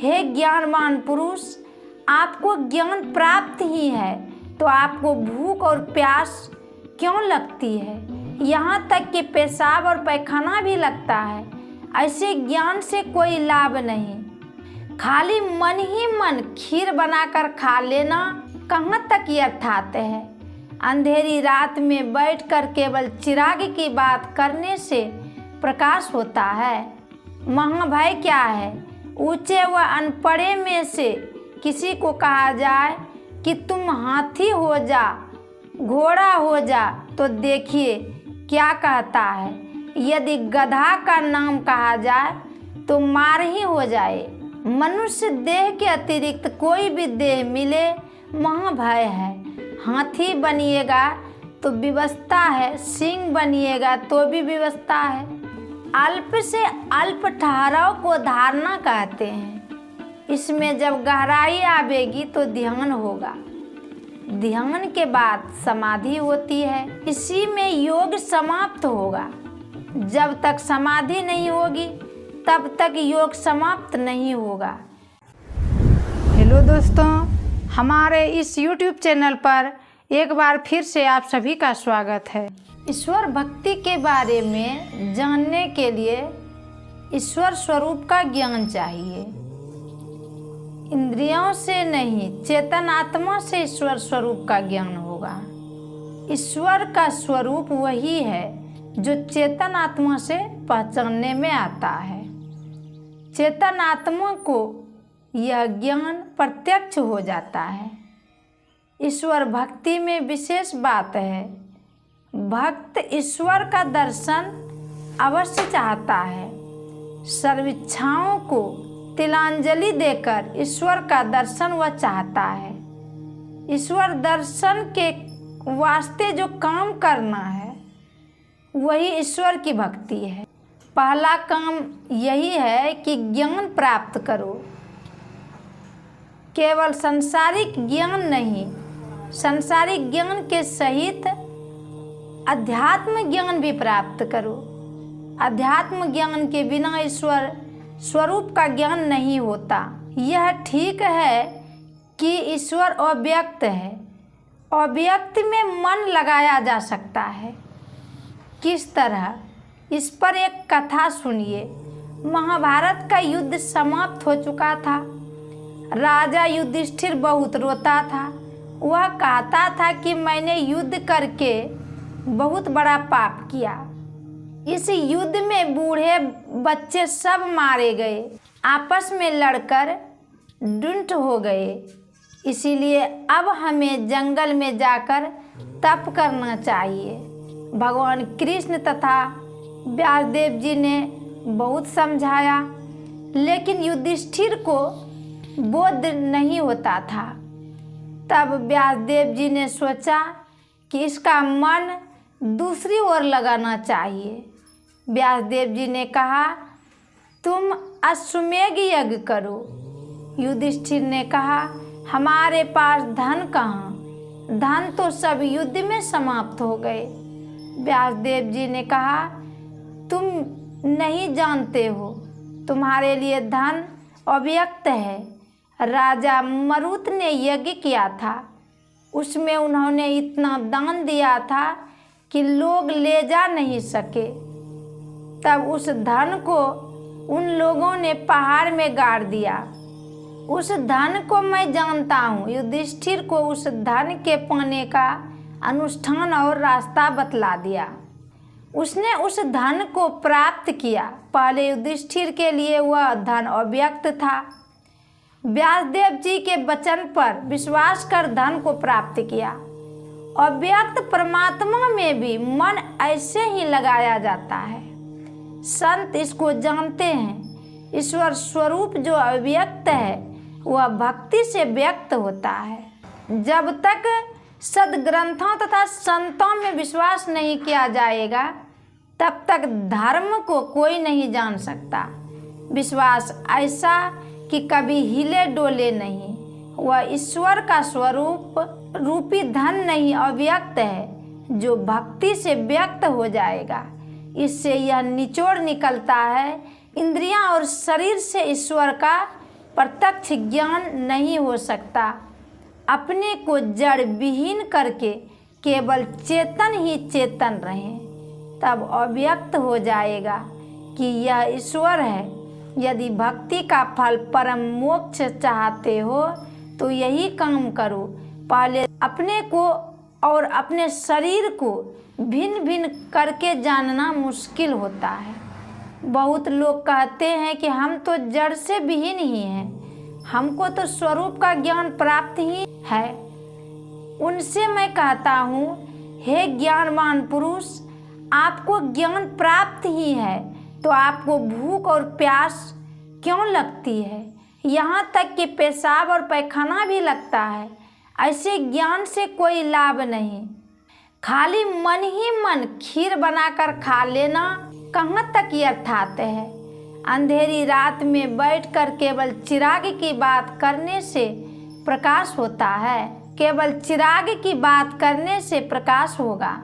हे ज्ञानवान पुरुष, आपको ज्ञान प्राप्त ही है तो आपको भूख और प्यास क्यों लगती है? यहाँ तक कि पेशाब और पैखाना भी लगता है। ऐसे ज्ञान से कोई लाभ नहीं। खाली मन ही मन खीर बनाकर खा लेना कहाँ तक यथार्थ है? अंधेरी रात में बैठकर केवल चिराग की बात करने से प्रकाश होता है। महाभय क्या है? ऊंचे व अनपढ़े में से किसी को कहा जाए कि तुम हाथी हो जा, घोड़ा हो जा, तो देखिए क्या कहता है। यदि गधा का नाम कहा जाए तो मार ही हो जाए। मनुष्य देह के अतिरिक्त कोई भी देह मिले महाभय है। हाथी बनिएगा तो विवशता है, सिंह बनिएगा तो भी विवशता है। अल्प से अल्प ठहराव को धारणा कहते हैं। इसमें जब गहराई आवेगी तो ध्यान होगा। ध्यान के बाद समाधि होती है। इसी में योग समाप्त होगा। जब तक समाधि नहीं होगी तब तक योग समाप्त नहीं होगा। हेलो दोस्तों, हमारे इस YouTube चैनल पर एक बार फिर से आप सभी का स्वागत है। ईश्वर भक्ति के बारे में जानने के लिए ईश्वर स्वरूप का ज्ञान चाहिए। इंद्रियों से नहीं, चेतन आत्मा से ईश्वर स्वरूप का ज्ञान होगा। ईश्वर का स्वरूप वही है जो चेतन आत्मा से पहचानने में आता है। चेतन आत्मा को यह ज्ञान प्रत्यक्ष हो जाता है। ईश्वर भक्ति में विशेष बात है। भक्त ईश्वर का दर्शन अवश्य चाहता है। सर्वेच्छाओं को तिलांजलि देकर ईश्वर का दर्शन वह चाहता है। ईश्वर दर्शन के वास्ते जो काम करना है वही ईश्वर की भक्ति है। पहला काम यही है कि ज्ञान प्राप्त करो। केवल सांसारिक ज्ञान नहीं, सांसारिक ज्ञान के सहित अध्यात्म ज्ञान भी प्राप्त करो। अध्यात्म ज्ञान के बिना ईश्वर स्वरूप का ज्ञान नहीं होता। यह ठीक है कि ईश्वर अव्यक्त है। अव्यक्त में मन लगाया जा सकता है। किस तरह? इस पर एक कथा सुनिए। महाभारत का युद्ध समाप्त हो चुका था। राजा युधिष्ठिर बहुत रोता था। वह कहता था कि मैंने युद्ध करके बहुत बड़ा पाप किया। इस युद्ध में बूढ़े बच्चे सब मारे गए, आपस में लड़कर डुंट हो गए। इसीलिए अब हमें जंगल में जाकर तप करना चाहिए। भगवान कृष्ण तथा व्यासदेव जी ने बहुत समझाया, लेकिन युधिष्ठिर को बोध नहीं होता था। तब व्यासदेव जी ने सोचा कि इसका मन दूसरी ओर लगाना चाहिए। व्यासदेव जी ने कहा, तुम अश्वमेध यज्ञ करो। युधिष्ठिर ने कहा, हमारे पास धन कहाँ? धन तो सब युद्ध में समाप्त हो गए। व्यासदेव जी ने कहा, तुम नहीं जानते हो, तुम्हारे लिए धन अव्यक्त है। राजा मरुत ने यज्ञ किया था, उसमें उन्होंने इतना दान दिया था कि लोग ले जा नहीं सके। तब उस धन को उन लोगों ने पहाड़ में गाड़ दिया। उस धन को मैं जानता हूँ। युधिष्ठिर को उस धन के पाने का अनुष्ठान और रास्ता बतला दिया। उसने उस धन को प्राप्त किया। पहले युधिष्ठिर के लिए वह धन अव्यक्त था। व्यासदेव जी के वचन पर विश्वास कर धन को प्राप्त किया। अव्यक्त परमात्मा में भी मन ऐसे ही लगाया जाता है। संत इसको जानते हैं। ईश्वर स्वरूप जो अव्यक्त है वह भक्ति से व्यक्त होता है। जब तक सद्ग्रंथों तथा संतों में विश्वास नहीं किया जाएगा तब तक धर्म को कोई नहीं जान सकता। विश्वास ऐसा कि कभी हिले डोले नहीं। वह ईश्वर का स्वरूप रूपी धन नहीं, अव्यक्त है, जो भक्ति से व्यक्त हो जाएगा। इससे यह निचोड़ निकलता है, इंद्रियां और शरीर से ईश्वर का प्रत्यक्ष ज्ञान नहीं हो सकता। अपने को जड़ विहीन करके केवल चेतन ही चेतन रहें, तब अव्यक्त हो जाएगा कि यह ईश्वर है। यदि भक्ति का फल परम मोक्ष चाहते हो तो यही काम करो। पहले अपने को और अपने शरीर को भिन्न भिन्न करके जानना मुश्किल होता है। बहुत लोग कहते हैं कि हम तो जड़ से विहीन ही हैं, हमको तो स्वरूप का ज्ञान प्राप्त ही है। उनसे मैं कहता हूँ, हे ज्ञानवान पुरुष, आपको ज्ञान प्राप्त ही है तो आपको भूख और प्यास क्यों लगती है? यहाँ तक कि पेशाब और पैखाना भी लगता है। ऐसे ज्ञान से कोई लाभ नहीं। खाली मन ही मन खीर बनाकर खा लेना कहाँ तक यथार्थ है? अंधेरी रात में बैठकर केवल चिराग की बात करने से प्रकाश होता है। केवल चिराग की बात करने से प्रकाश होगा।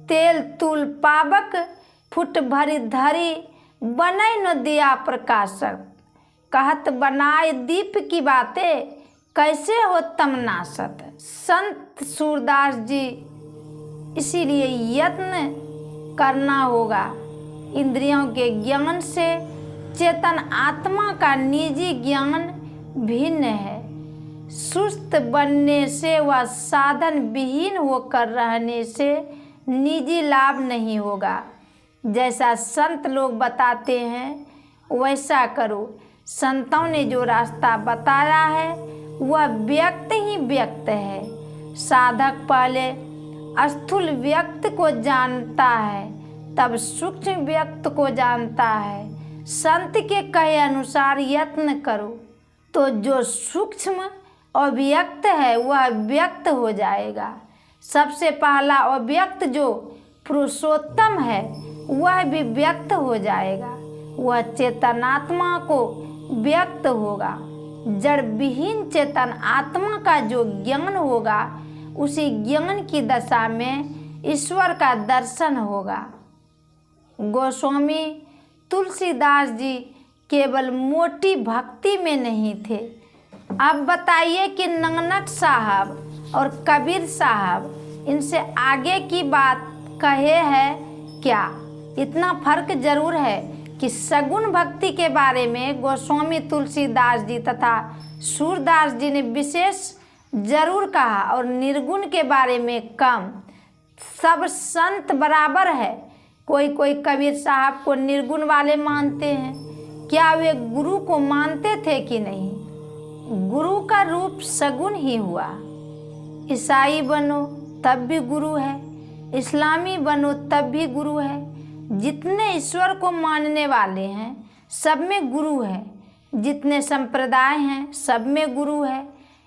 तेल तुल पावक फुट भरी धरी बनय न दिया प्रकाशक। कहत बनाए दीप की बातें कैसे हो तमनासत। संत सूरदास जी, इसीलिए यत्न करना होगा। इंद्रियों के ज्ञान से चेतन आत्मा का निजी ज्ञान भिन्न है। सुस्त बनने से व साधन विहीन होकर रहने से निजी लाभ नहीं होगा। जैसा संत लोग बताते हैं वैसा करो। संतों ने जो रास्ता बताया है वह व्यक्त ही व्यक्त है। साधक पहले स्थूल व्यक्त को जानता है, तब सूक्ष्म व्यक्त को जानता है। संत के कहे अनुसार यत्न करो तो जो सूक्ष्म अव्यक्त है वह व्यक्त हो जाएगा। सबसे पहला अव्यक्त जो पुरुषोत्तम है वह भी व्यक्त हो जाएगा। वह चेतनात्मा को व्यक्त होगा। जड़ विहीन चेतन आत्मा का जो ज्ञान होगा उसी ज्ञान की दशा में ईश्वर का दर्शन होगा। गोस्वामी तुलसीदास जी केवल मोटी भक्ति में नहीं थे। अब बताइए कि नंगनट साहब और कबीर साहब इनसे आगे की बात कहे है क्या? इतना फर्क जरूर है कि सगुण भक्ति के बारे में गोस्वामी तुलसीदास जी तथा सूरदास जी ने विशेष जरूर कहा और निर्गुण के बारे में कम। सब संत बराबर है। कोई कोई कबीर साहब को निर्गुण वाले मानते हैं। क्या वे गुरु को मानते थे कि नहीं? गुरु का रूप सगुण ही हुआ। ईसाई बनो तब भी गुरु है, इस्लामी बनो तब भी गुरु है। जितने ईश्वर को मानने वाले हैं सब में गुरु है। जितने संप्रदाय हैं सब में गुरु है।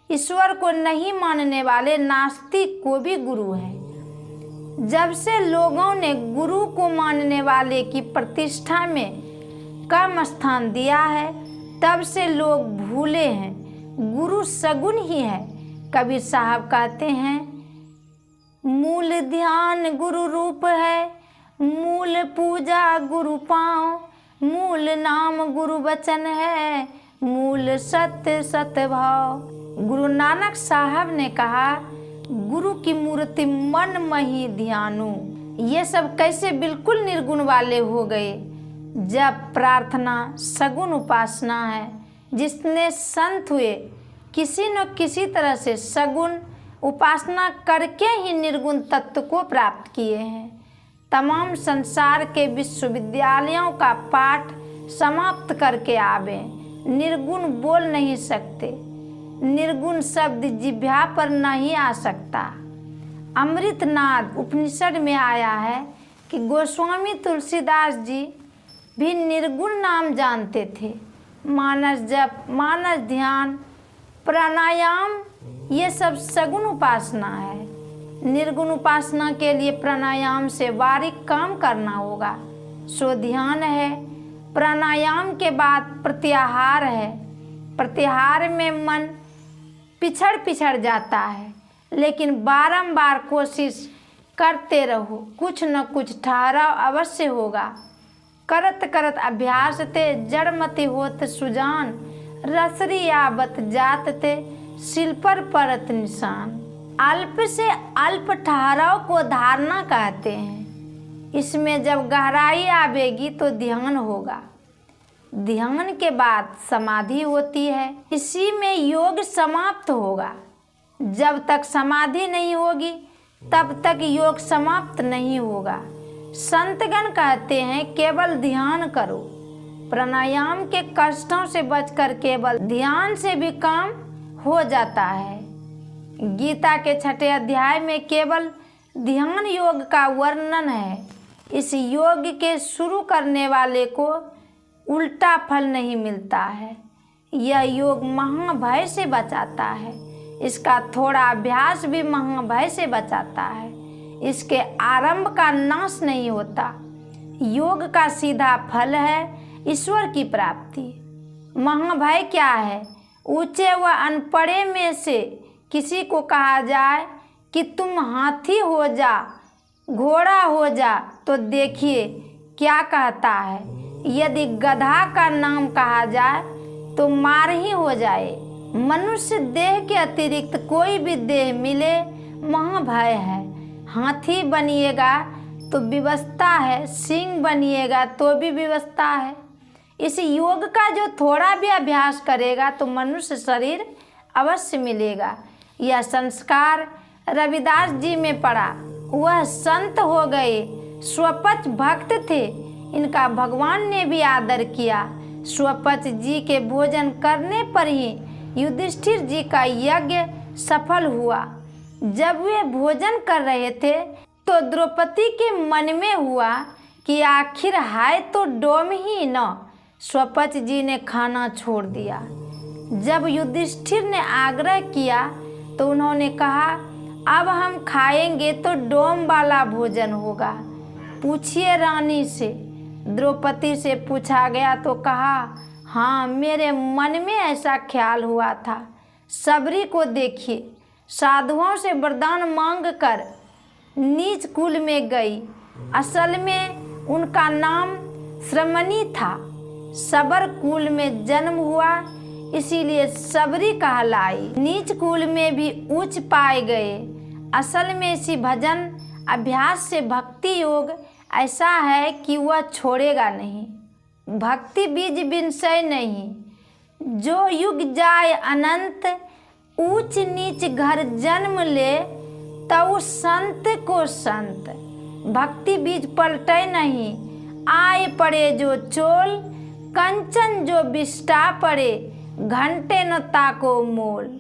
ईश्वर को नहीं मानने वाले नास्तिक को भी गुरु है। जब से लोगों ने गुरु को मानने वाले की प्रतिष्ठा में कम स्थान दिया है तब से लोग भूले हैं गुरु सगुण ही है। कबीर साहब कहते हैं, मूल ध्यान गुरु रूप है, मूल पूजा गुरु पाँव, मूल नाम गुरु वचन है, मूल सत्य सत्य भाव। गुरु नानक साहब ने कहा, गुरु की मूर्ति मन मही ध्यानु। ये सब कैसे बिल्कुल निर्गुण वाले हो गए जब प्रार्थना सगुण उपासना है। जितने संत हुए किसी न किसी तरह से सगुण उपासना करके ही निर्गुण तत्व को प्राप्त किए हैं। तमाम संसार के विश्वविद्यालयों का पाठ समाप्त करके आवे, निर्गुण बोल नहीं सकते। निर्गुण शब्द जिह्वा पर नहीं आ सकता। अमृतनाद उपनिषद में आया है कि गोस्वामी तुलसीदास जी भी निर्गुण नाम जानते थे। मानस जप, मानस ध्यान, प्राणायाम, ये सब सगुण उपासना है। निर्गुण उपासना के लिए प्राणायाम से बारीक काम करना होगा। सो ध्यान है। प्राणायाम के बाद प्रत्याहार है। प्रत्याहार में मन पिछड़ जाता है, लेकिन बारंबार कोशिश करते रहो, कुछ न कुछ ठहराव अवश्य होगा। करत करत अभ्यास ते जड़मति होत सुजान, रसरी आवत जात थे सिल पर परत निशान। अल्प से अल्प ठहराव को धारणा कहते हैं। इसमें जब गहराई आवेगी तो ध्यान होगा। ध्यान के बाद समाधि होती है। इसी में योग समाप्त होगा। जब तक समाधि नहीं होगी तब तक योग समाप्त नहीं होगा। संतगण कहते हैं केवल ध्यान करो। प्राणायाम के कष्टों से बचकर केवल ध्यान से भी काम हो जाता है। गीता के 6 अध्याय में केवल ध्यान योग का वर्णन है। इस योग के शुरू करने वाले को उल्टा फल नहीं मिलता है। यह योग महाभय से बचाता है। इसका थोड़ा अभ्यास भी महाभय से बचाता है। इसके आरंभ का नाश नहीं होता। योग का सीधा फल है ईश्वर की प्राप्ति। महाभय क्या है? ऊंचे व अनपढ़े में से किसी को कहा जाए कि तुम हाथी हो जा, घोड़ा हो जा, तो देखिए क्या कहता है। यदि गधा का नाम कहा जाए तो मार ही हो जाए। मनुष्य देह के अतिरिक्त कोई भी देह मिले महाभय है। हाथी बनिएगा तो विवशता है, सिंह बनिएगा तो भी विवशता है। इस योग का जो थोड़ा भी अभ्यास करेगा तो मनुष्य शरीर अवश्य मिलेगा। यह संस्कार रविदास जी में पड़ा। वह संत हो गए, स्वपच भक्त थे। इनका भगवान ने भी आदर किया। स्वपच जी के भोजन करने पर ही युधिष्ठिर जी का यज्ञ सफल हुआ। जब वे भोजन कर रहे थे तो द्रौपदी के मन में हुआ कि आखिर है तो डोम ही न। स्वपच जी ने खाना छोड़ दिया। जब युधिष्ठिर ने आग्रह किया तो उन्होंने कहा अब हम खाएंगे तो डोम वाला भोजन होगा, पूछिए रानी से। द्रौपदी से पूछा गया तो कहा हाँ, मेरे मन में ऐसा ख्याल हुआ था। सबरी को देखिए, साधुओं से वरदान मांग कर नीच कुल में गई। असल में उनका नाम श्रमणी था। सबर कुल में जन्म हुआ, इसीलिए सबरी कहलाई। नीच कुल में भी उच्च पाए गए। असल में इसी भजन अभ्यास से भक्ति योग ऐसा है कि वह छोड़ेगा नहीं। भक्ति बीज विनसय नहीं, जो युग जाए अनंत। ऊंच नीच घर जन्म ले तऊ संत को संत। भक्ति बीज पलटे नहीं, आए पड़े जो चोल। कंचन जो बिष्टा पड़े, घंटे न ताको मोल।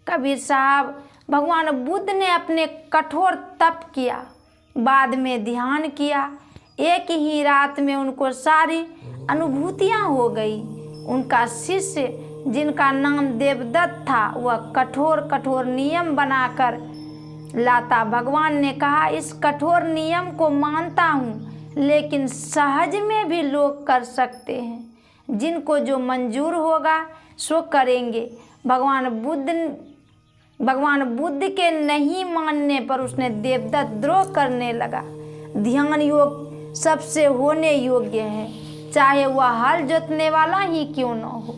कबीर साहब, भगवान बुद्ध ने अपने कठोर तप किया, बाद में ध्यान किया। एक ही रात में उनको सारी अनुभूतियाँ हो गई। उनका शिष्य जिनका नाम देवदत्त था वह कठोर कठोर नियम बनाकर लाता। भगवान ने कहा इस कठोर नियम को मानता हूँ, लेकिन सहज में भी लोग कर सकते हैं। जिनको जो मंजूर होगा सो करेंगे। भगवान बुद्ध के नहीं मानने पर उसने देवदत्त द्रोह करने लगा। ध्यान योग सबसे होने योग्य है, चाहे वह हल जोतने वाला ही क्यों न हो।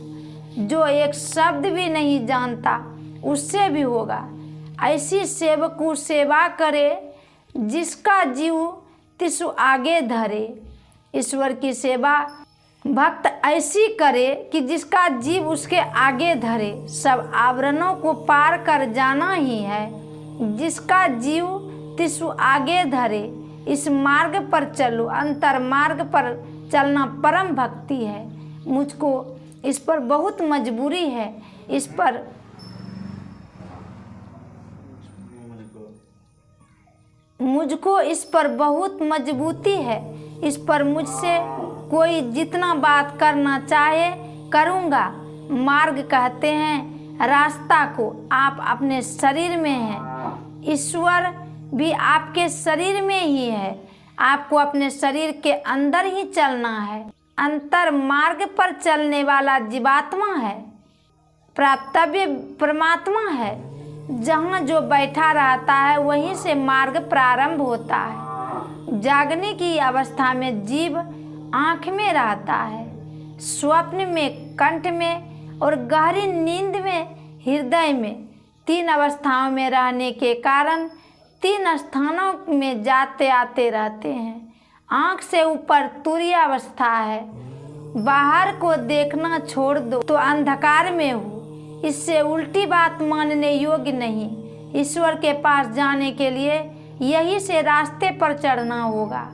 जो एक शब्द भी नहीं जानता उससे भी होगा। ऐसी सेवकु सेवा करे जिसका जीव तिसु आगे धरे। ईश्वर की सेवा भक्त ऐसी करे कि जिसका जीव उसके आगे धरे। सब आवरणों को पार कर जाना ही है, जिसका जीव तिसु आगे धरे। इस मार्ग पर चलो, अंतर मार्ग पर चलना परम भक्ति है। मुझको इस पर बहुत मजबूरी है। मुझको इस पर बहुत मजबूती है। इस पर मुझसे कोई जितना बात करना चाहे करूँगा। मार्ग कहते हैं रास्ता को। आप अपने शरीर में हैं, ईश्वर भी आपके शरीर में ही है। आपको अपने शरीर के अंदर ही चलना है। अंतर मार्ग पर चलने वाला जीवात्मा है, प्राप्तव्य परमात्मा है। जहाँ जो बैठा रहता है वहीं से मार्ग प्रारंभ होता है। जागने की अवस्था में जीव आँख में रहता है, स्वप्न में कंठ में और गहरी नींद में हृदय में 3 अवस्थाओं में रहने के कारण 3 स्थानों में जाते आते रहते हैं। आँख से ऊपर तुरीय अवस्था है, बाहर को देखना छोड़ दो तो अंधकार में हो। इससे उल्टी बात मानने योग्य नहीं। ईश्वर के पास जाने के लिए यही से रास्ते पर चढ़ना होगा।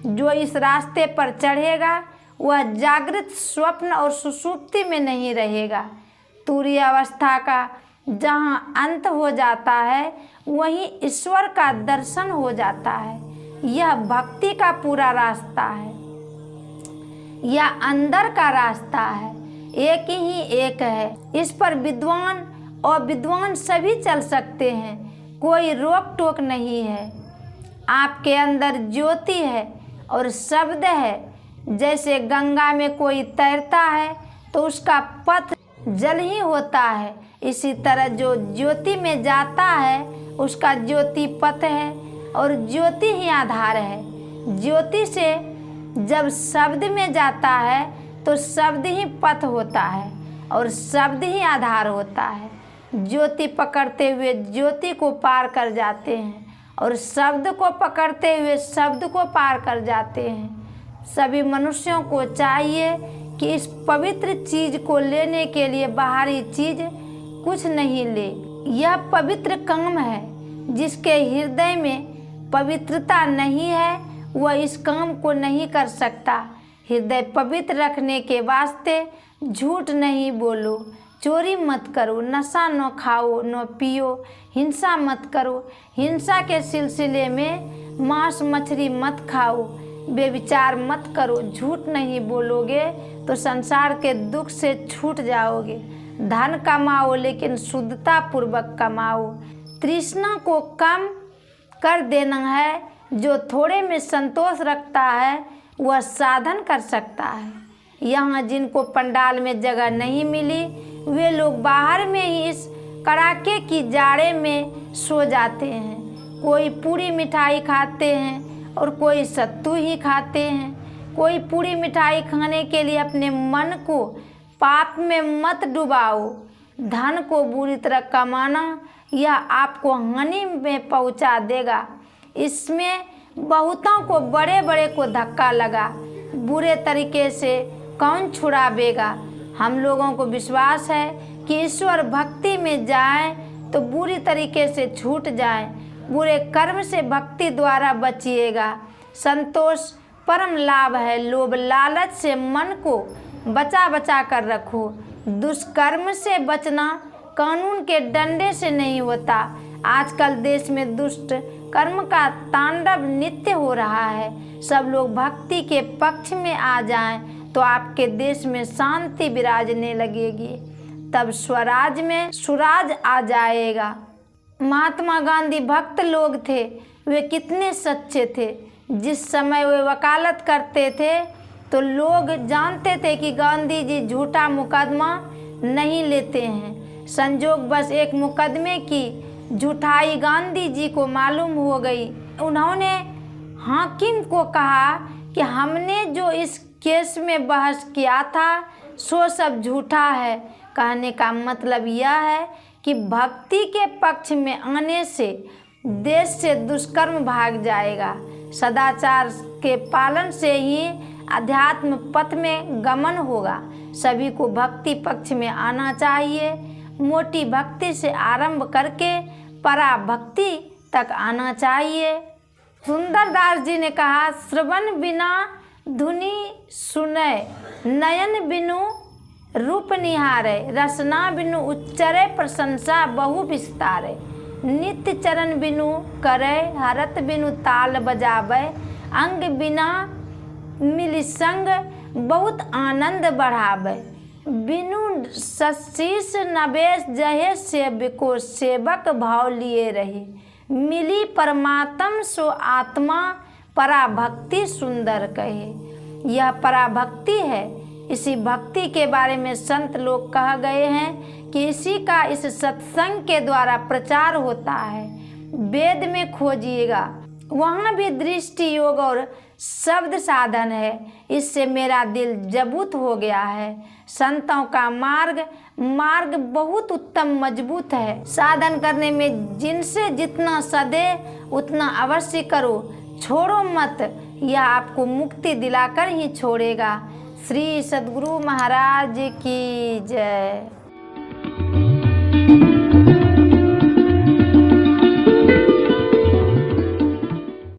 जो इस रास्ते पर चढ़ेगा वह जागृत, स्वप्न और सुषुप्ति में नहीं रहेगा। तुरीय अवस्था का जहाँ अंत हो जाता है वहीं ईश्वर का दर्शन हो जाता है। यह भक्ति का पूरा रास्ता है, यह अंदर का रास्ता है, एक ही एक है। इस पर विद्वान और विद्वान सभी चल सकते हैं, कोई रोक टोक नहीं है। आपके अंदर ज्योति है और शब्द है। जैसे गंगा में कोई तैरता है तो उसका पथ जल ही होता है, इसी तरह जो ज्योति में जाता है उसका ज्योति पथ है और ज्योति ही आधार है। ज्योति से जब शब्द में जाता है तो शब्द ही पथ होता है और शब्द ही आधार होता है। ज्योति पकड़ते हुए ज्योति को पार कर जाते हैं और शब्द को पकड़ते हुए शब्द को पार कर जाते हैं। सभी मनुष्यों को चाहिए कि इस पवित्र चीज को लेने के लिए बाहरी चीज कुछ नहीं ले। यह पवित्र काम है। जिसके हृदय में पवित्रता नहीं है वह इस काम को नहीं कर सकता। हृदय पवित्र रखने के वास्ते झूठ नहीं बोलो, चोरी मत करो, नशा न खाओ न पियो, हिंसा मत करो। हिंसा के सिलसिले में मांस मछली मत खाओ, बेविचार मत करो, झूठ नहीं बोलोगे तो संसार के दुख से छूट जाओगे। धन कमाओ लेकिन शुद्धता पूर्वक कमाओ। तृष्णा को कम कर देना है। जो थोड़े में संतोष रखता है वह साधन कर सकता है। यहाँ जिनको पंडाल में जगह नहीं मिली वे लोग बाहर में ही इस कड़ाके की जाड़े में सो जाते हैं। कोई पूरी मिठाई खाते हैं और कोई सत्तू ही खाते हैं। कोई पूरी मिठाई खाने के लिए अपने मन को पाप में मत डुबाओ। धन को बुरी तरह कमाना यह आपको हानि में पहुंचा देगा। इसमें बहुतों को बड़े बड़े को धक्का लगा, बुरे तरीके से कौन छुड़ावेगा। हम लोगों को विश्वास है कि ईश्वर भक्ति में जाए तो बुरी तरीके से छूट जाए। बुरे कर्म से भक्ति द्वारा बचिएगा। संतोष परम लाभ है। लोभ लालच से मन को बचा बचा कर रखो। दुष्कर्म से बचना कानून के डंडे से नहीं होता। आजकल देश में दुष्ट कर्म का तांडव नित्य हो रहा है। सब लोग भक्ति के पक्ष में आ जाएं तो आपके देश में शांति विराजने लगेगी। तब स्वराज में सुराज आ जाएगा। महात्मा गांधी भक्त लोग थे। वे कितने सच्चे थे। जिस समय वे वकालत करते थे तो लोग जानते थे कि गांधी जी झूठा मुकदमा नहीं लेते हैं। संजोग बस एक मुकदमे की झूठाई गांधी जी को मालूम हो गई। उन्होंने हाकिम को कहा कि हमने जो इस केस में बहस किया था सो सब झूठा है। कहने का मतलब यह है कि भक्ति के पक्ष में आने से देश से दुष्कर्म भाग जाएगा। सदाचार के पालन से ही अध्यात्म पथ में गमन होगा। सभी को भक्ति पक्ष में आना चाहिए। मोटी भक्ति से आरंभ करके परा भक्ति तक आना चाहिए। सुंदरदास जी ने कहा, श्रवण बिना धुनि सुनय, नयन बिनु रूप निहारे, रसना बिनु उच्चरे, प्रशंसा बहु विस्तारे, नित्य चरण बिनु करे, हरत बिनु ताल बजावे, अंग बिना मिली संग बहुत आनंद बढ़ावे, बिनु सशीष नवेश जहे सेवको, सेवक भाव लिए रही, मिली परमात्म सो आत्मा, पराभक्ति सुंदर कहे। यह पराभक्ति है। इसी भक्ति के बारे में संत लोग कह गए हैं कि इसी का इस सत्संग के द्वारा प्रचार होता है। वेद में खोजिएगा, वहाँ भी दृष्टि योग और शब्द साधन है, इससे मेरा दिल जबूत हो गया है। संतों का मार्ग बहुत उत्तम मजबूत है। साधन करने में जिनसे जितना सदे उतना अवश्य करो, छोड़ो मत, यह आपको मुक्ति दिलाकर ही छोड़ेगा। श्री सद्गुरु महाराज की जय।